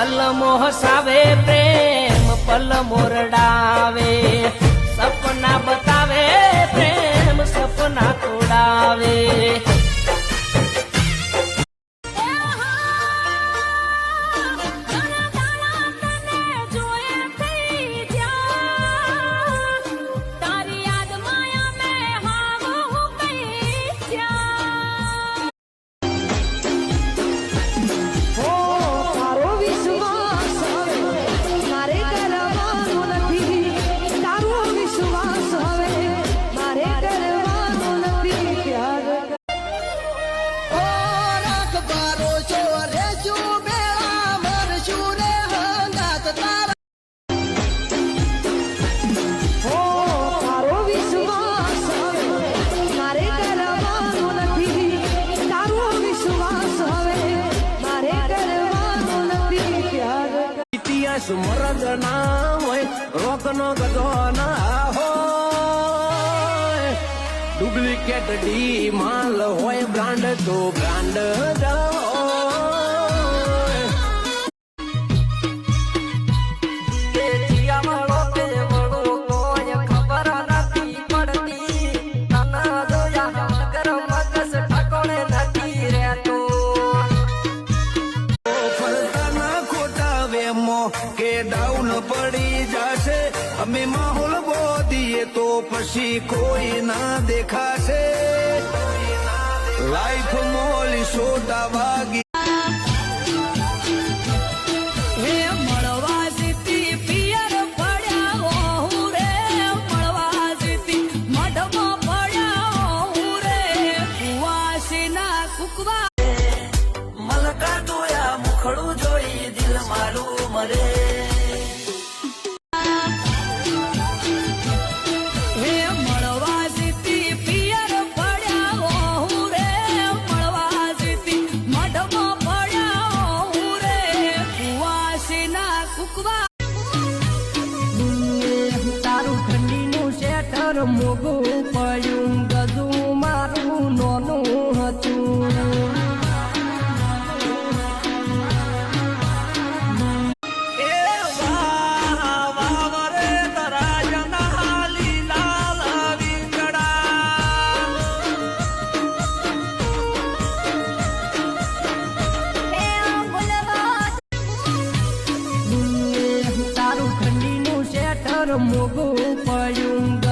પલ મોહસાવે પ્રેમ પલ મોરડાવે સપના બતાવે પ્રેમ સપના તોડાવે મરદ ના હોય રોક નો ગધો ના હોય ડુપ્લિકેટ ડી માલ હોય બ્રાન્ડ તો બ્રાન્ડ કે ડાઉન પડી જશે અમે માહોલ બોધીએ તો પછી કોઈ ના દેખાશે લાઈફ મોલી સોટા વાગી મલકા જોયા મુખડું જોઈ દિલ મારું મરે મોગું પડ્યું ગજું મારું નોનું હતું તારું ઠંડીનું શેટર મોગું પડ્યું